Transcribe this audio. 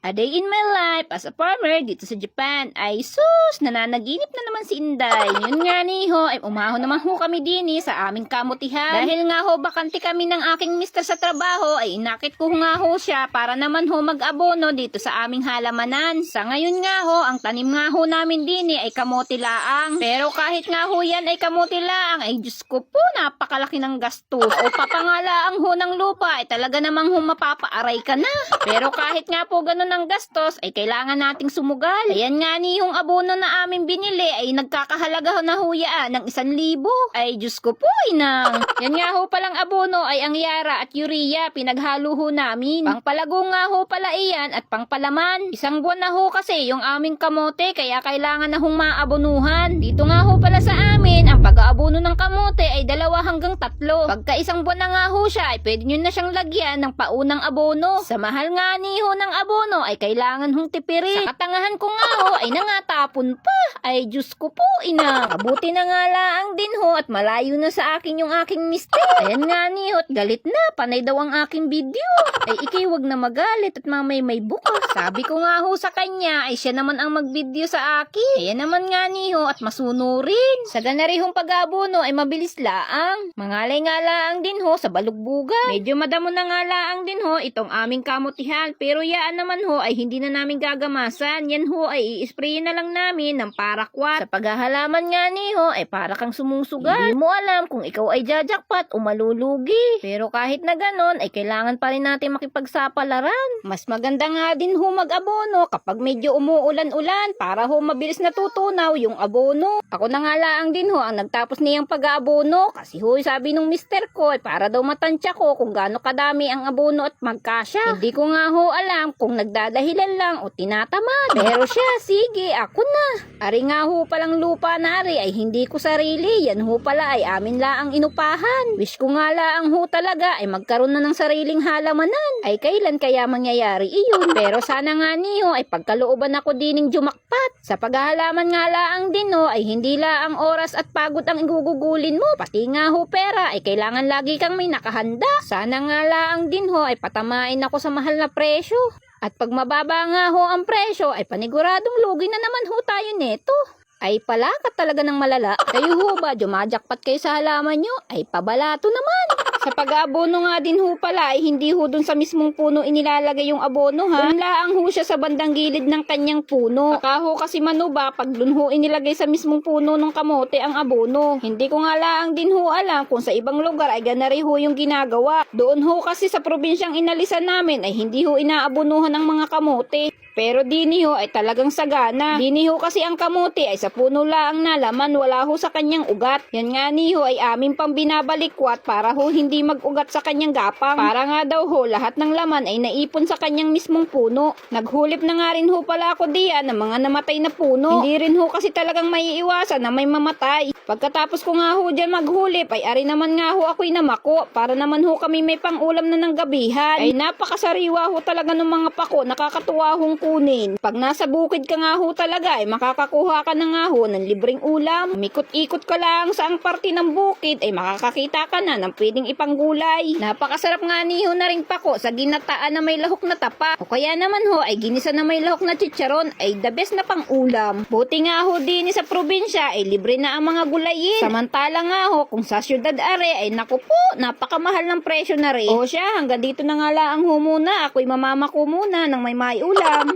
A day in my life as a farmer dito sa Japan. Ay sus, nananaginip na naman si Inday. Yun nga ni ho, ay umahon naman ho kami din sa aming kamutihan. Dahil nga ho, bakante kami ng aking mister sa trabaho, ay inakit ko nga ho siya para naman ho mag-abono dito sa aming halamanan. Sa ngayon nga ho, ang tanim nga ho namin din ay kamote laang. Pero kahit nga ho yan ay kamote laang, ay Diyos ko po, napakalaki ng gastos. O papangalaang ho ng lupa, ay talaga namang ho mapapaaray ka na. Pero kahit nga po ganun ang gastos, ay kailangan nating sumugal. Ayan nga ni yung abono na aming binili, ay nagkakahalaga na huyaan ng 1,000. Ay Diyos ko po, inang. Yan nga ho palang abono ay ang Yara at Urea, pinaghalo ho namin. Pangpalago nga ho pala iyan at pangpalaman. 1 buwan na ho kasi yung aming kamote, kaya kailangan na hong maabonuhan. Dito nga ho pala sa amin, ang pag-aabono ng kamote ay 2 hanggang 3. Pagka 1 buwan na nga ho siya, ay pwede nyo na siyang lagyan ng paunang abono. Sa mahal nga ni ho ng abono, ay kailangan hong tipirit. Sa katangahan ko nga ho, ay nangatapon pa. Ay Diyos ko po, ina. Mabuti na nga laang din ho at malayo na sa akin yung aking mister. Ayan nga ni ho, at galit na. Panay daw ang aking video. Ay ikiwag na magalit at mamay may bukas. Sabi ko nga ho sa kanya, ay siya naman ang mag-video sa akin. Ayan naman nga ni ho at masunurin. Sa ganarihong pag-abono ay mabilis laang. Mangalay nga laang din ho sa balugbugan. Medyo madamo na nga laang din ho itong aming kamutihan. Pero yaan naman ho ay hindi na namin gagamasan. Yan ho ay i-spray na lang namin ng parakwat. Sa paghahalaman nga ni ho ay para kang sumusugal. Hindi mo alam kung ikaw ay jajakpat o malulugi. Pero kahit na ganon ay kailangan pa rin natin makipagsapalaran. Mas maganda nga din ho mag-abono kapag medyo umuulan-ulan para ho mabilis natutunaw yung abono. Ako na nga laang din ho ang nagtapos niyang pag-abono kasi ho sabi nung mister ko ay para daw matansya ko kung gaano kadami ang abono at magkasya. Hindi ko nga ho alam kung nagdadahilan lang o tinatamad. Pero siya, sige, ako na. Ari nga ho palang lupa na ari ay hindi ko sarili. Yan ho pala ay amin laang inupahan. Wish ko nga laang ho talaga ay magkaroon na ng sariling halamanan. Ay kailan kaya mangyayari iyon? Pero sana nga niyo ay pagkalooban ako dining jumakpat. Sa paghahalaman nga laang din ho ay hindi laang oras at pagod ang igugugulin mo. Pati nga ho pera ay kailangan lagi kang may nakahanda. Sana nga laang din ho ay patamain ako sa mahal na presyo. At pag mababa nga ho ang presyo ay paniguradong lugi na naman ho tayo neto. Ay palakat talaga ng malala. Kayo ho ba, jumajakpat kayo sa halaman nyo? Ay pabalato naman. Sa pag-abono nga din ho pala ay hindi ho dun sa mismong puno inilalagay yung abono ha. Dun laang ho siya sa bandang gilid ng kanyang puno. Baka ho kasi manuba pag dun ho inilagay sa mismong puno ng kamote ang abono. Hindi ko nga laang din ho alam kung sa ibang lugar ay ganari ho yung ginagawa. Doon ho kasi sa probinsyang inalisan namin ay hindi ho inaabonuhan ang mga kamote. Pero dini ho ay talagang sagana. Dini ho kasi ang kamote ay sa puno laang nalaman, wala ho sa kanyang ugat. Yan nga ni ho ay aming pang binabalikwat para ho hindi mag-ugat sa kanyang gapang. Para nga daw ho lahat ng laman ay naipon sa kanyang mismong puno. Naghulip na nga rin ho pala ako diyan ng mga namatay na puno. Hindi rin ho kasi talagang maiiwasan na may mamatay. Pagkatapos ko nga ho dyan maghulip ay ari naman nga ho ako'y namako para naman ho kami may pangulam na ng gabihan. Ay napakasariwa ho talaga ng mga pako, nakakatuwa hong kunin. Pag nasa bukid ka nga ho talaga ay makakakuha ka na nga ho ng libreng ulam. Mikot-ikot ka lang sa ang parte ng bukid ay makakakita ka na ng pwedeng ipanggulay. Napakasarap nga niyo na rin pako sa ginataan na may lahok na tapa. O kaya naman ho ay ginisa na may lahok na chicharon ay the best na pang ulam. Buti nga ho din sa probinsya ay libre na ang mga gulayin. Samantala nga ho kung sa syudad are ay naku po, napakamahal ng presyo na rin. O siya, hanggang dito na nga lang ho muna. Ako'y mamamako muna ng may ulam.